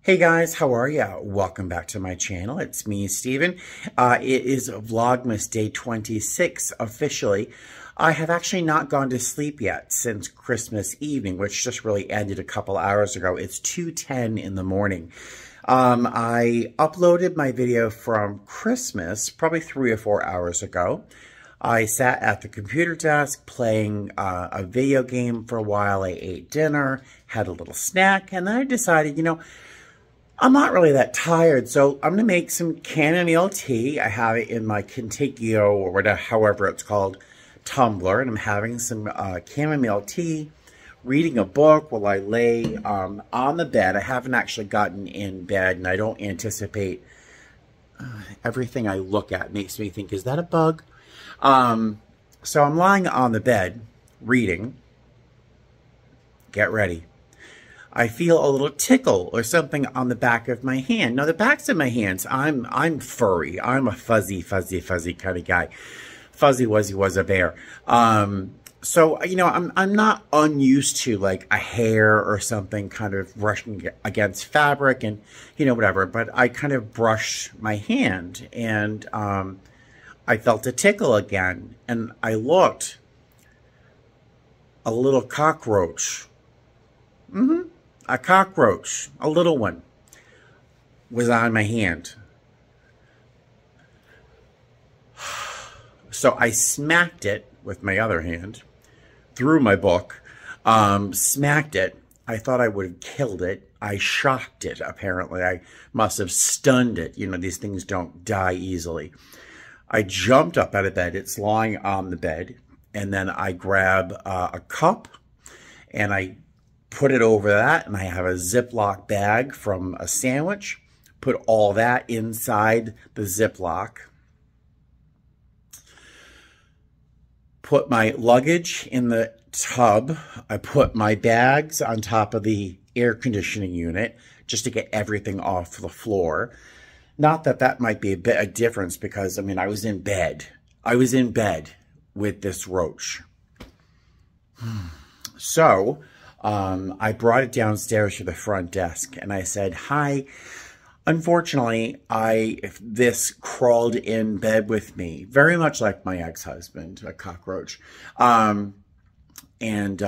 Hey guys, how are ya? Welcome back to my channel. It's me, Steven. It is Vlogmas Day 26 officially. I have actually not gone to sleep yet since Christmas evening, which just really ended a couple hours ago. It's 2:10 in the morning. I uploaded my video from Christmas probably 3 or 4 hours ago. I sat at the computer desk playing a video game for a while. I ate dinner, had a little snack, and then I decided, I'm not really that tired, so I'm going to make some chamomile tea. I have it in my Contigio, or whatever, however it's called, tumbler, and I'm having some chamomile tea, reading a book while I lay on the bed. I haven't actually gotten in bed, and I don't anticipate everything I look at makes me think, is that a bug? So I'm lying on the bed, reading. Get ready. I feel a little tickle or something on the back of my hand. Now, the backs of my hands, I'm furry. I'm a fuzzy kind of guy. Fuzzy Wuzzy was a bear. So, I'm not unused to like a hair or something kind of brushing against fabric and, whatever. But I kind of brushed my hand and I felt a tickle again. And I looked. A little cockroach. A cockroach, a little one, was on my hand. So I smacked it with my other hand, threw my book, smacked it. I thought I would have killed it. I shocked it, apparently. I must have stunned it. These things don't die easily. I jumped up out of bed. It's lying on the bed. And then I grab a cup and I put it over that, and I have a Ziploc bag from a sandwich. Put all that inside the Ziploc. Put my luggage in the tub. I put my bags on top of the air conditioning unit just to get everything off the floor. Not that that might be a difference because, I was in bed. I was in bed with this roach. So I brought it downstairs to the front desk and I said, "Hi, unfortunately, this crawled in bed with me, very much like my ex-husband, a cockroach."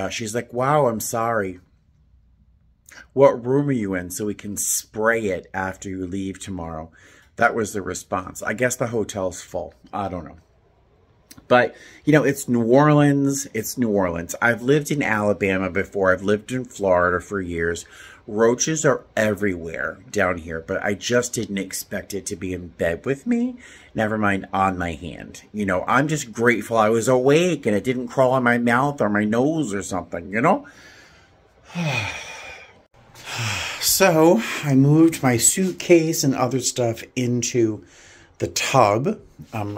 She's like, "Wow, I'm sorry. What room are you in so we can spray it after you leave tomorrow?" That was the response. I guess the hotel's full. I don't know. But, it's New Orleans. It's New Orleans. I've lived in Alabama before. I've lived in Florida for years. Roaches are everywhere down here, but I just didn't expect it to be in bed with me. Never mind on my hand. I'm just grateful I was awake and it didn't crawl on my mouth or my nose or something, So, I moved my suitcase and other stuff into the tub, and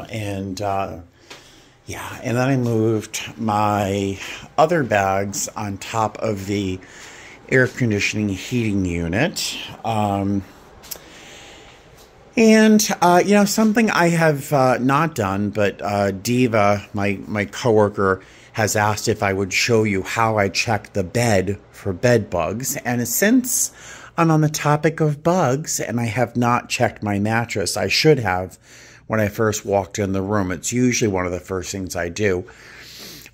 then I moved my other bags on top of the air conditioning heating unit. Something I have not done, but Diva, my coworker, has asked if I would show you how I check the bed for bed bugs. And since I'm on the topic of bugs and I have not checked my mattress, I should have when I first walked in the room. It's usually one of the first things I do.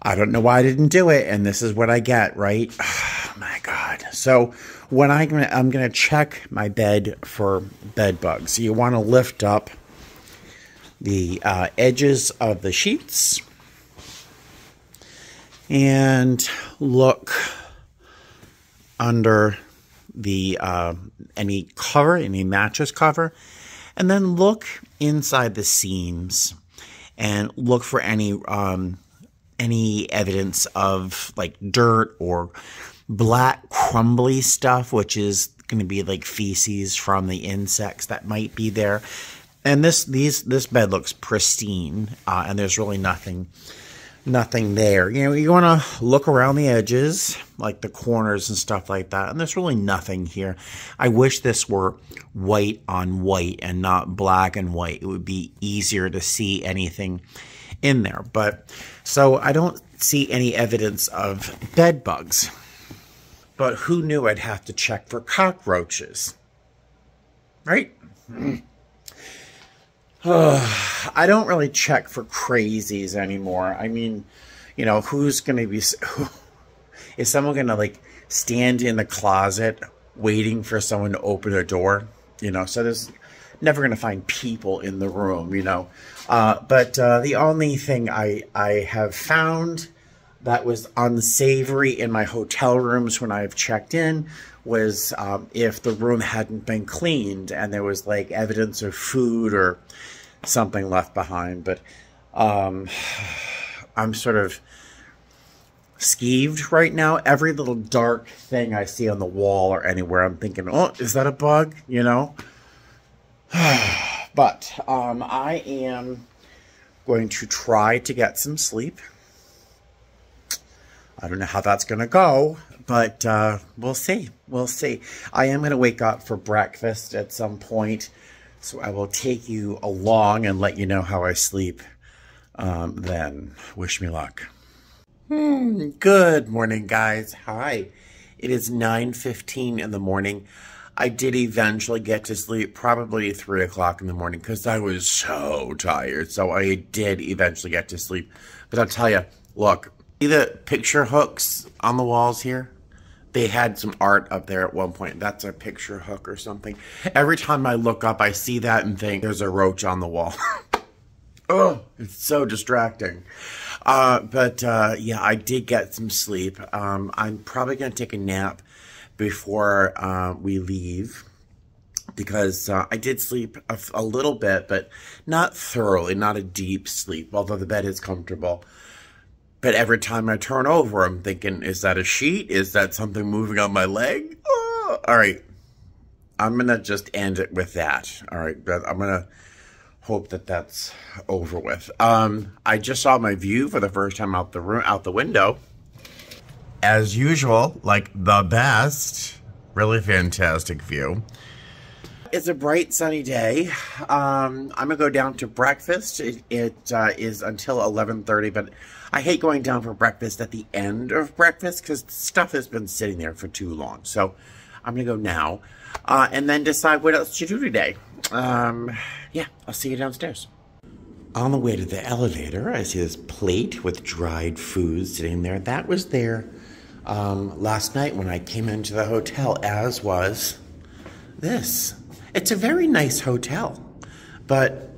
I don't know why I didn't do it, and this is what I get, right? Oh, my God. So when I'm going to check my bed for bed bugs. You want to lift up the edges of the sheets and look under the any mattress cover, and then look inside the seams and look for any evidence of like dirt or black crumbly stuff, which is going to be like feces from the insects that might be there. And this bed looks pristine, and there's really nothing there. You want to look around the edges, like the corners and stuff like that, and there's really nothing here. I wish this were white on white and not black and white. It would be easier to see anything in there. But so I don't see any evidence of bed bugs. But who knew I'd have to check for cockroaches? right? I don't really check for crazies anymore. I mean, you know, who's going to be, is someone going to like stand in the closet waiting for someone to open a door? You know, so there's never going to find people in the room, you know. But the only thing I have found that was unsavory in my hotel rooms when I've checked in was if the room hadn't been cleaned and there was like evidence of food or something left behind. But I'm sort of skeeved right now. Every little dark thing I see on the wall or anywhere, I'm thinking, oh, is that a bug? You know? But I am going to try to get some sleep. I don't know how that's going to go, but we'll see. We'll see. I am going to wake up for breakfast at some point, so I will take you along and let you know how I sleep then. Wish me luck. Good morning, guys. Hi. It is 9:15 in the morning. I did eventually get to sleep, probably 3 o'clock in the morning, because I was so tired. So I did eventually get to sleep. But I'll tell you, look, see the picture hooks on the walls here? They had some art up there at one point. That's a picture hook or something. Every time I look up, I see that and think there's a roach on the wall. Oh, it's so distracting. Yeah, I did get some sleep. I'm probably going to take a nap before we leave, because I did sleep a little bit, but not thoroughly, not a deep sleep, although the bed is comfortable. But every time I turn over, I'm thinking, is that a sheet? Is that something moving on my leg? Oh, all right. I'm going to just end it with that. All right. I'm going to hope that that's over with. I just saw my view for the first time out the window. As usual, like the best, really fantastic view. It's a bright sunny day. I'm gonna go down to breakfast. It is until 11:30, but I hate going down for breakfast at the end of breakfast because stuff has been sitting there for too long. So I'm gonna go now and then decide what else to do today. Yeah, I'll see you downstairs. On the way to the elevator, I see this plate with dried food sitting there. That was there last night when I came into the hotel, as was this. It's a very nice hotel, but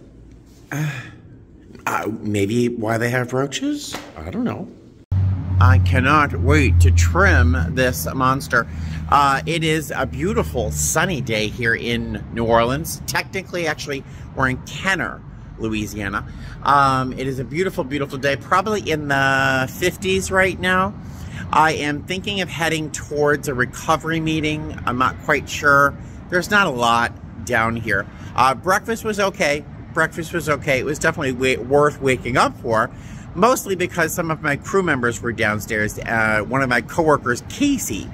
maybe why they have roaches? I don't know. I cannot wait to trim this monster. It is a beautiful sunny day here in New Orleans. Technically, actually, we're in Kenner, Louisiana. It is a beautiful, beautiful day, probably in the 50s right now. I am thinking of heading towards a recovery meeting. I'm not quite sure. There's not a lot down here. Breakfast was okay. Breakfast was okay. It was definitely worth waking up for, mostly because some of my crew members were downstairs. One of my coworkers, Casey,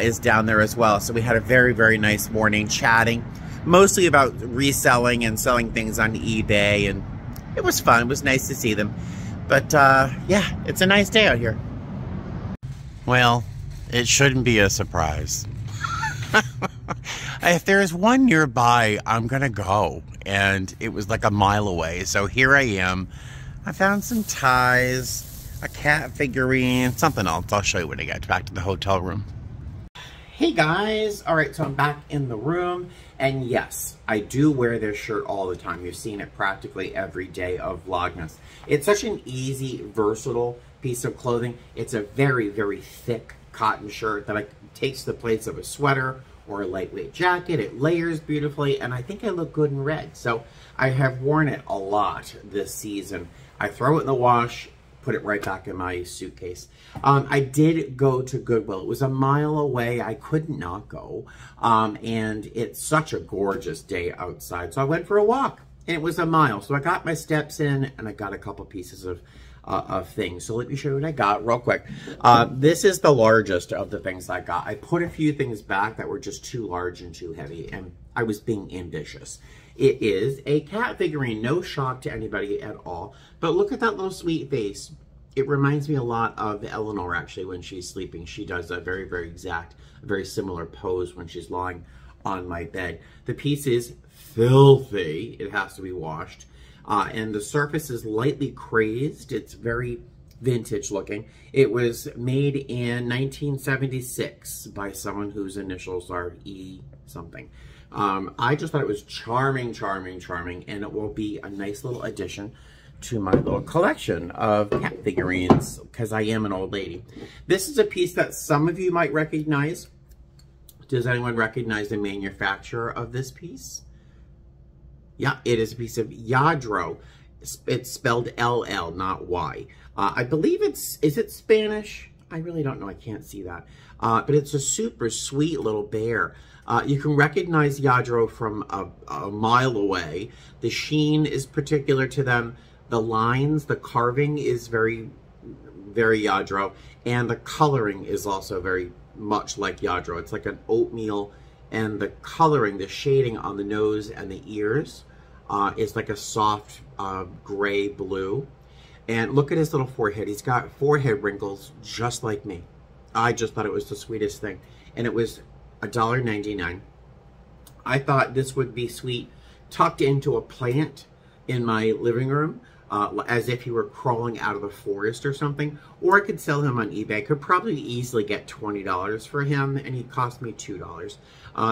is down there as well. So we had a very, very nice morning chatting, mostly about reselling and selling things on eBay. And it was fun. It was nice to see them. But yeah, it's a nice day out here. Well, it shouldn't be a surprise. If there's one nearby, I'm gonna go. And it was like a mile away. So here I am. I found some ties, a cat figurine, something else. I'll show you when I get back to the hotel room. Hey guys. All right, so I'm back in the room. And yes, I do wear this shirt all the time. You've seen it practically every day of Vlogmas. It's such an easy, versatile piece of clothing. It's a very, very thick cotton shirt that takes the place of a sweater or a lightweight jacket. It layers beautifully, and I think I look good in red. So I have worn it a lot this season. I throw it in the wash, put it right back in my suitcase. I did go to Goodwill. It was a mile away. I could not go. And it's such a gorgeous day outside. So I went for a walk, and it was a mile. So I got my steps in, and I got a couple pieces of things. So let me show you what I got real quick. This is the largest of the things I got. I put a few things back that were just too large and too heavy, and I was being ambitious. It is a cat figurine, no shock to anybody at all. But look at that little sweet face. It reminds me a lot of Eleanor, actually, when she's sleeping. She does a very, very exact, very similar pose when she's lying on my bed. The piece is filthy. It has to be washed. And the surface is lightly crazed. It's very vintage looking. It was made in 1976 by someone whose initials are E something. I just thought it was charming, charming, charming, and it will be a nice little addition to my little collection of cat figurines, because I am an old lady. This is a piece that some of you might recognize. Does anyone recognize the manufacturer of this piece? Yeah, it is a piece of Lladró. It's spelled LL, not Y. I believe is it Spanish? I really don't know, I can't see that. But it's a super sweet little bear. You can recognize Lladró from a mile away. The sheen is particular to them. The lines, the carving is very, very Lladró. And the coloring is also very much like Lladró. It's like an oatmeal, and the coloring, the shading on the nose and the ears is like a soft gray blue. And look at his little forehead. He's got forehead wrinkles just like me. I just thought it was the sweetest thing. And it was $1.99. I thought this would be sweet tucked into a plant in my living room, as if he were crawling out of the forest or something. Or I could sell him on eBay. I could probably easily get $20 for him, and he cost me $2.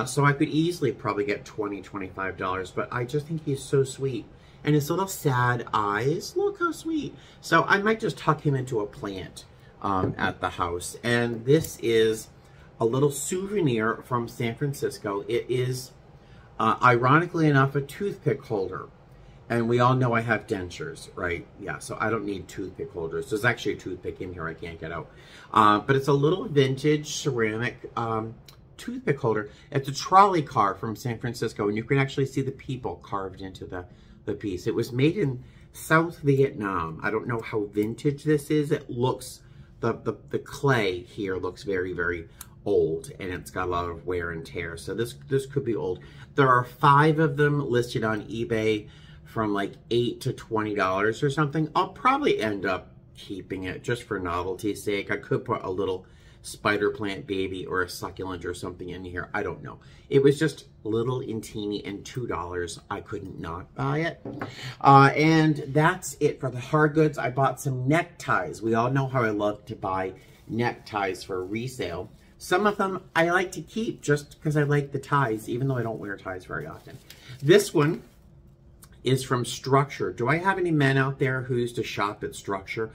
So I could easily probably get $20, $25, but I just think he's so sweet. And his little sad eyes, look how sweet. So I might just tuck him into a plant at the house. And this is a little souvenir from San Francisco. It is, ironically enough, a toothpick holder. And we all know I have dentures, right? Yeah, so I don't need toothpick holders. There's actually a toothpick in here I can't get out. But it's a little vintage ceramic toothpick holder. It's a trolley car from San Francisco, and you can actually see the people carved into the piece. It was made in South Vietnam. I don't know how vintage this is. It looks, the clay here looks very, very old, and it's got a lot of wear and tear. So this could be old. There are 5 of them listed on eBay from like $8 to $20 or something. I'll probably end up keeping it just for novelty's sake. I could put a little spider plant baby or a succulent or something in here. I don't know. It was just little and teeny and $2. I couldn't not buy it. And that's it for the hard goods. I bought some neckties. We all know how I love to buy neckties for resale. Some of them I like to keep just because I like the ties, even though I don't wear ties very often. This one is from Structure. Do I have any men out there who used to shop at Structure?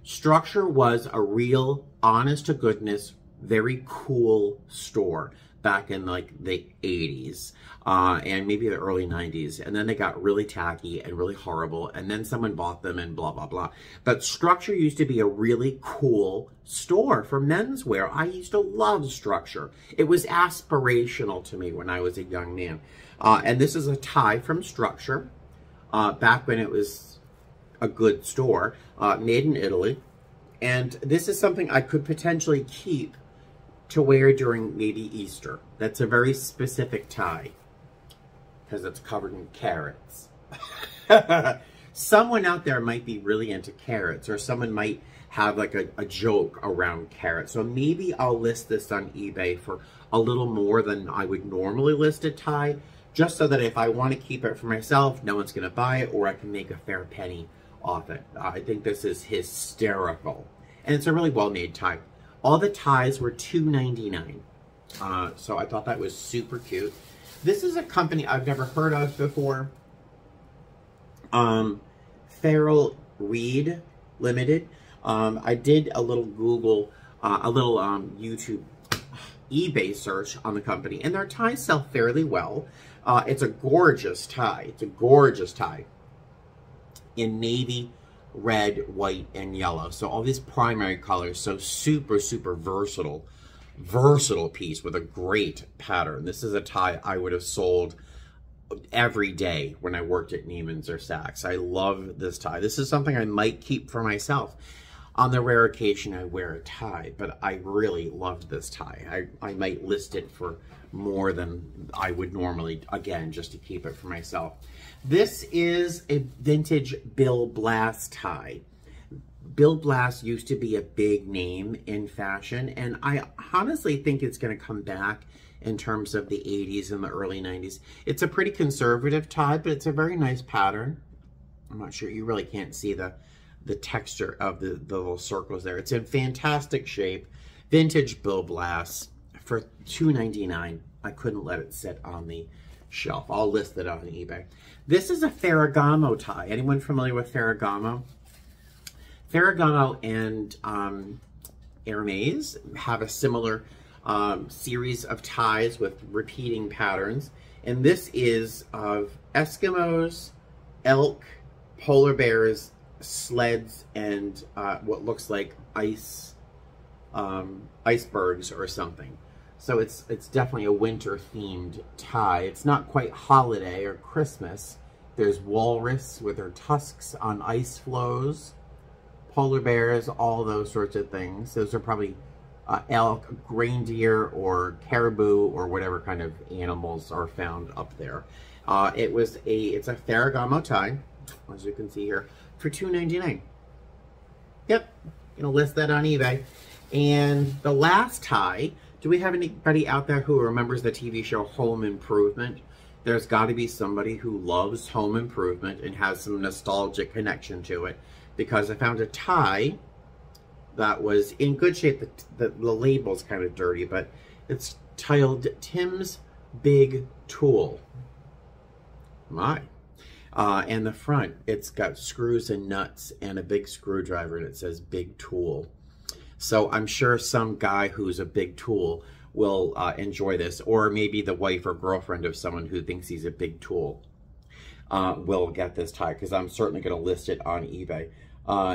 Structure was a real, honest to goodness, very cool store back in like the 80s and maybe the early 90s. And then they got really tacky and really horrible. And then someone bought them and blah, blah, blah. But Structure used to be a really cool store for menswear. I used to love Structure. It was aspirational to me when I was a young man. And this is a tie from Structure. Back when it was a good store, made in Italy. And this is something I could potentially keep to wear during maybe Easter. That's a very specific tie because it's covered in carrots. Someone out there might be really into carrots, or someone might have like a joke around carrots. So maybe I'll list this on eBay for a little more than I would normally list a tie, just so that if I want to keep it for myself, no one's going to buy it, or I can make a fair penny off it. I think this is hysterical. And it's a really well-made tie. All the ties were $2.99. So I thought that was super cute. This is a company I've never heard of before. Feral Reed Limited. I did a little Google, YouTube, eBay search on the company, and their ties sell fairly well. It's a gorgeous tie. It's a gorgeous tie in navy, red, white, and yellow. So all these primary colors. So super, super versatile piece with a great pattern. This is a tie I would have sold every day when I worked at Neiman's or Saks. I love this tie. This is something I might keep for myself. On the rare occasion I wear a tie, but I really loved this tie. I might list it for more than I would normally, again, just to keep it for myself. This is a vintage Bill Blass tie. Bill Blass used to be a big name in fashion, and I honestly think it's going to come back in terms of the 80s and the early 90s. It's a pretty conservative tie, but it's a very nice pattern. I'm not sure, you really can't see the texture of the little circles there. It's in fantastic shape. Vintage Bill Blass for $2.99. I couldn't let it sit on the shelf. I'll list it on eBay. This is a Ferragamo tie. Anyone familiar with Ferragamo? Ferragamo and Hermes have a similar series of ties with repeating patterns. And this is of Eskimos, elk, polar bears, sleds, and what looks like icebergs or something. So it's definitely a winter themed tie. It's not quite holiday or Christmas. There's walrus with their tusks on ice floes, polar bears, all those sorts of things. Those are probably elk, reindeer, or caribou, or whatever kind of animals are found up there. It's a Ferragamo tie, as you can see here, for $2.99. Yep, gonna list that on eBay. And the last tie, do we have anybody out there who remembers the TV show Home Improvement? There's got to be somebody who loves Home Improvement and has some nostalgic connection to it, because I found a tie that was in good shape. The label's kind of dirty, but it's titled Tim's Big Tool. My. And the front, it's got screws and nuts and a big screwdriver, and it says Big Tool. So I'm sure some guy who's a big tool will enjoy this, or maybe the wife or girlfriend of someone who thinks he's a big tool will get this tie, because I'm certainly going to list it on eBay.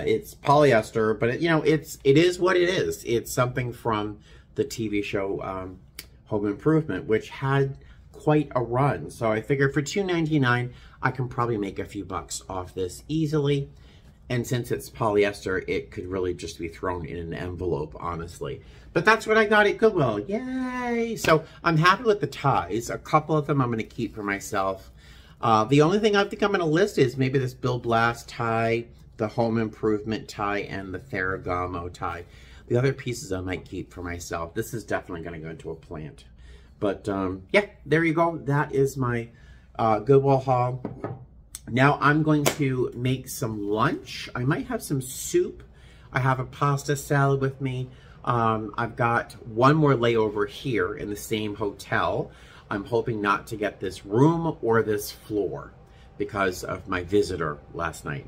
It's polyester, but it is what it is. It's something from the TV show Home Improvement, which had quite a run. So I figured for $2.99, I can probably make a few bucks off this easily. And since it's polyester, it could really just be thrown in an envelope, honestly. But that's what I got at Goodwill. Yay! So I'm happy with the ties. A couple of them I'm going to keep for myself. The only thing I think I'm going to list is maybe this Bill Blass tie, the Home Improvement tie, and the Ferragamo tie. The other pieces I might keep for myself. This is definitely going to go into a plant. But yeah, there you go. That is my Goodwill haul. Now I'm going to make some lunch. I might have some soup. I have a pasta salad with me. I've got one more layover here in the same hotel. I'm hoping not to get this room or this floor because of my visitor last night.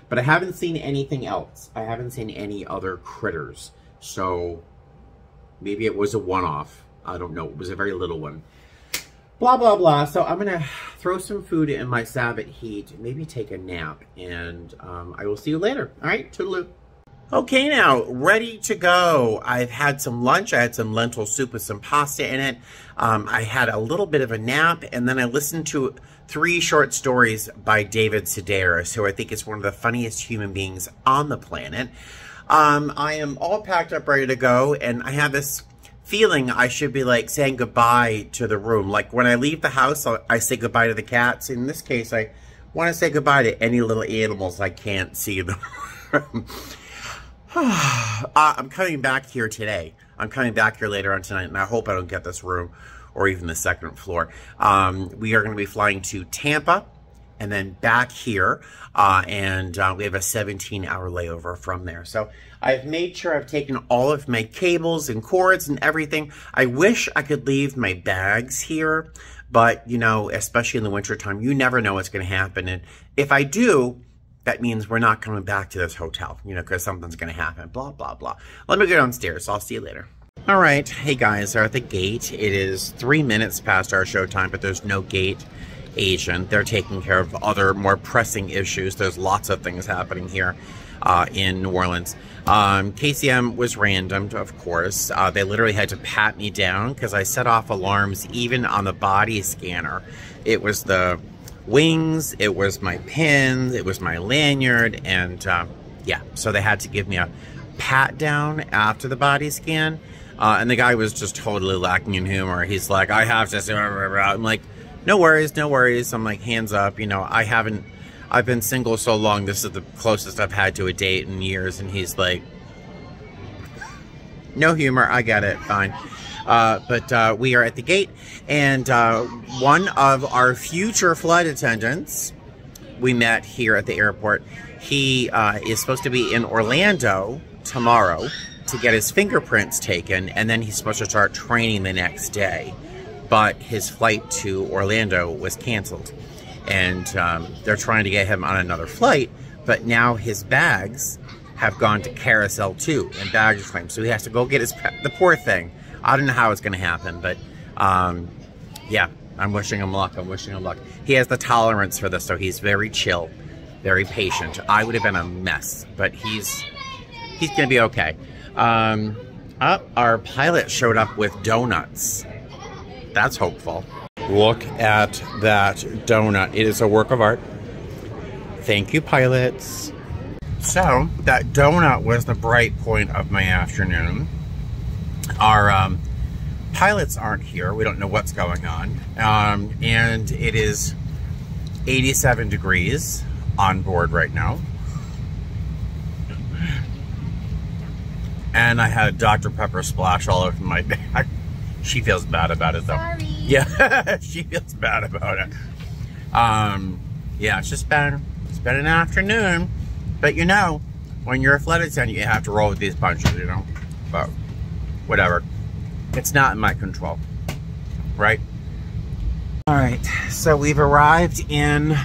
But I haven't seen anything else. I haven't seen any other critters. So maybe it was a one-off. I don't know. It was a very little one. Blah, blah, blah. So I'm going to throw some food in my Sabbath heat, maybe take a nap, and I will see you later. All right, toodaloo. Okay, now, ready to go. I've had some lunch. I had some lentil soup with some pasta in it. I had a little bit of a nap, and then I listened to 3 short stories by David Sedaris, who I think is one of the funniest human beings on the planet. I am all packed up, ready to go, and I have this feeling I should be like saying goodbye to the room. Like when I leave the house, I say goodbye to the cats. In this case, I want to say goodbye to any little animals I can't see in the room. I'm coming back here today. I'm coming back here later on tonight, and I hope I don't get this room or even the second floor. We are going to be flying to Tampa and then back here, and we have a 17-hour layover from there. So I've made sure I've taken all of my cables and cords and everything. I wish I could leave my bags here, but, you know, especially in the wintertime, you never know what's going to happen. And if I do, that means we're not coming back to this hotel, you know, because something's going to happen, blah, blah, blah. Let me go downstairs. I'll see you later. All right. Hey, guys, we're at the gate. It is 3 minutes past our show time, but there's no gate agent. They're taking care of other more pressing issues. There's lots of things happening here in New Orleans. KCM was randomed, of course. They literally had to pat me down because I set off alarms even on the body scanner. It was the wings, it was my pins, it was my lanyard, and yeah, so they had to give me a pat down after the body scan. And the guy was just totally lacking in humor. He's like, I have to, I'm like, no worries, no worries. I'm like, hands up, you know, I've been single so long, this is the closest I've had to a date in years. And he's like, no humor, I get it, fine. But we are at the gate, and one of our future flight attendants we met here at the airport. He is supposed to be in Orlando tomorrow to get his fingerprints taken, and then he's supposed to start training the next day. But his flight to Orlando was canceled, and they're trying to get him on another flight, but now his bags have gone to Carousel 2 in baggage claim, so he has to go get the poor thing. I don't know how it's going to happen, but yeah, I'm wishing him luck. I'm wishing him luck. He has the tolerance for this, so he's very chill, very patient. I would have been a mess, but he's going to be okay. Our pilot showed up with donuts. That's hopeful. Look at that donut. It is a work of art. Thank you, pilots. So, that donut was the bright point of my afternoon. Our pilots aren't here. We don't know what's going on. And it is 87 degrees on board right now. And I had Dr. Pepper splash all over my back. She feels bad about it, though. Sorry. Yeah, she feels bad about it. Yeah, it's been an afternoon. But you know, when you're a flight attendant, you have to roll with these punches, you know? But whatever. It's not in my control, right? All right, so we've arrived in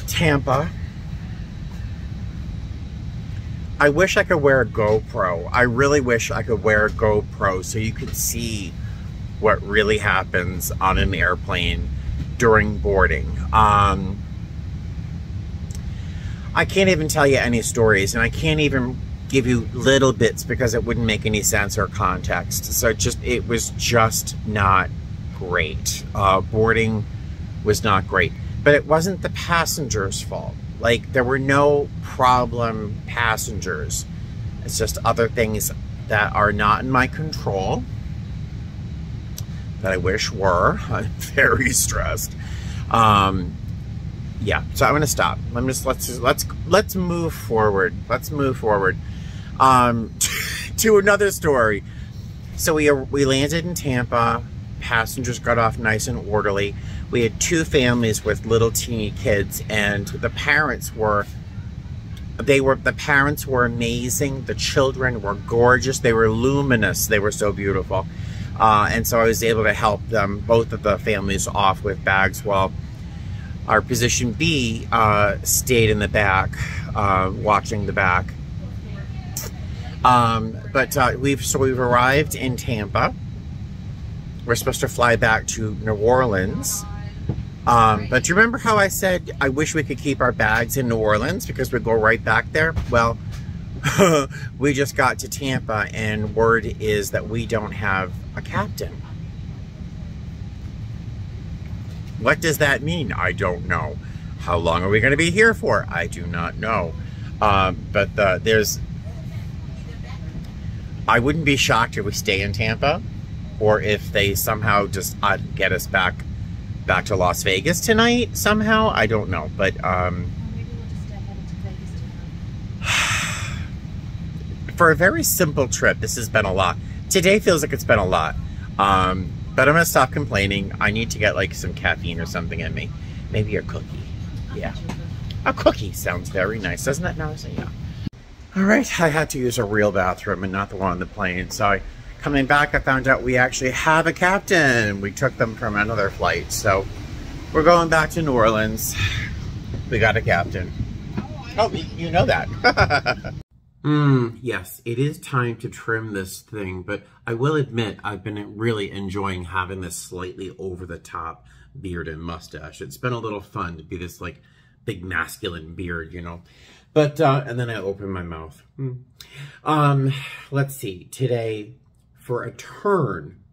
Tampa. I wish I could wear a GoPro. I really wish I could wear a GoPro so you could see what really happens on an airplane during boarding. I can't even tell you any stories, and I can't even give you little bits because it wouldn't make any sense or context. So it was just not great. Boarding was not great, but it wasn't the passengers' fault. Like, there were no problem passengers. It's just other things that are not in my control that I wish were. I'm very stressed. Yeah, so I'm gonna stop. Let's move forward. Let's move forward. To another story. So we landed in Tampa. Passengers got off nice and orderly. We had two families with little teeny kids, and the parents were amazing. The children were gorgeous. They were luminous. They were so beautiful. And so I was able to help them, both of the families, off with bags while our position B stayed in the back, watching the back. But we've arrived in Tampa. We're supposed to fly back to New Orleans. But do you remember how I said I wish we could keep our bags in New Orleans because we'd go right back there? Well, we just got to Tampa, and word is that we don't have a captain. What does that mean? I don't know. How long are we going to be here for? I do not know. But I wouldn't be shocked if we stay in Tampa, or if they somehow just get us back to Las Vegas tonight somehow. I don't know, but Maybe we'll just head to Vegas tonight. For a very simple trip, this has been a lot. Today feels like it's been a lot. But I'm gonna stop complaining. I need to get like some caffeine or something in me. Maybe a cookie. Yeah, a cookie sounds very nice, doesn't it? No, yeah. All right, I had to use a real bathroom and not the one on the plane. So coming back, I found out we actually have a captain. We took them from another flight, so we're going back to New Orleans. We got a captain. Oh, you know that. Yes, it is time to trim this thing, but I will admit I've been really enjoying having this slightly over-the-top beard and mustache. It's been a little fun to be this, like, big masculine beard, you know. But, and then I open my mouth. Let's see. Today, for a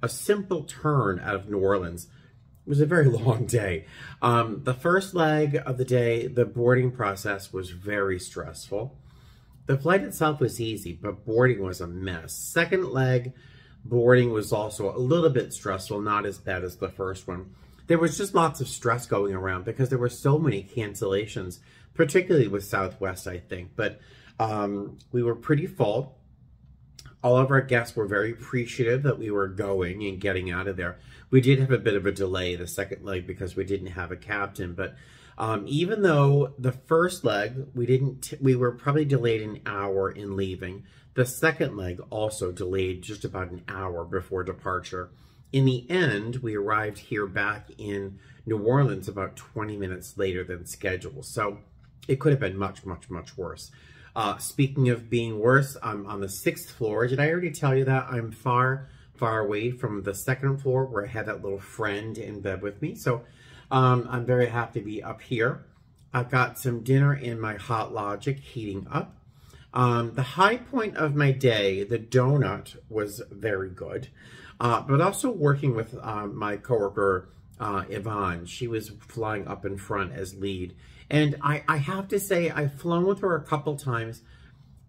simple turn out of New Orleans, it was a very long day. The first leg of the day, the boarding process was very stressful. The flight itself was easy, but boarding was a mess. Second leg, boarding was also a little bit stressful, not as bad as the first one. There was just lots of stress going around because there were so many cancellations, particularly with Southwest, I think. But we were pretty full. All of our guests were very appreciative that we were going and getting out of there. We did have a bit of a delay the second leg because we didn't have a captain, but even though the first leg, we were probably delayed an hour in leaving. The second leg also delayed just about an hour before departure. In the end, we arrived here back in New Orleans about 20 minutes later than scheduled. So it could have been much, much, much worse. Speaking of being worse, I'm on the 6th floor. Did I already tell you that? I'm far, far away from the 2nd floor where I had that little friend in bed with me. So I'm very happy to be up here. I've got some dinner in my Hot Logic heating up. The high point of my day, the donut, was very good. But also working with my coworker, Yvonne. She was flying up in front as lead. And I have to say, I've flown with her a couple times.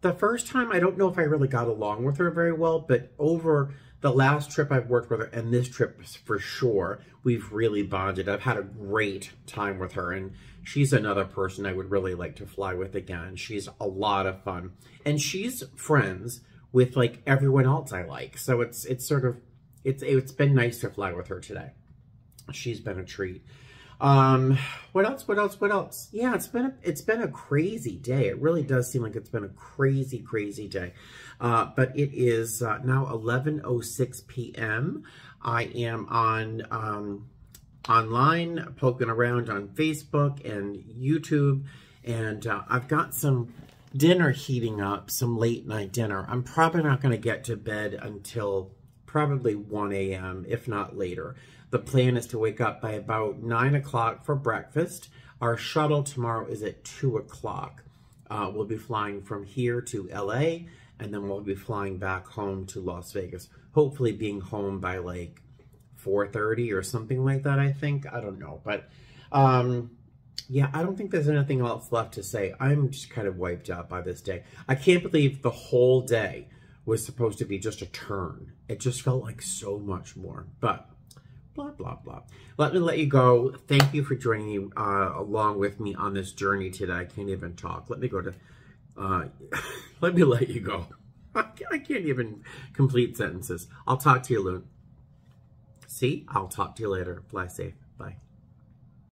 The first time, I don't know if I really got along with her very well, but over the last trip I've worked with her, and this trip for sure, we've really bonded. I've had a great time with her, and she's another person I would really like to fly with again. She's a lot of fun. And she's friends with, like, everyone else I like. So it's been nice to fly with her today. She's been a treat. What else? Yeah, it's been a crazy day. It really does seem like it's been a crazy, crazy day. But it is now 11:06 p.m. I am on online, poking around on Facebook and YouTube, and I've got some dinner heating up, some late night dinner. I'm probably not going to get to bed until probably 1 a.m., if not later. The plan is to wake up by about 9 o'clock for breakfast. Our shuttle tomorrow is at 2 o'clock. We'll be flying from here to LA, and then we'll be flying back home to Las Vegas. Hopefully being home by like 4:30 or something like that, I think. I don't know. But yeah, I don't think there's anything else left to say. I'm just kind of wiped out by this day. I can't believe the whole day was supposed to be just a turn. It just felt like so much more. But blah, blah, blah. Let me let you go. Thank you for joining me along with me on this journey today. I can't even talk. Let me go to, let me let you go. I can't even complete sentences. I'll talk to you, Loon. See? I'll talk to you later. Fly safe.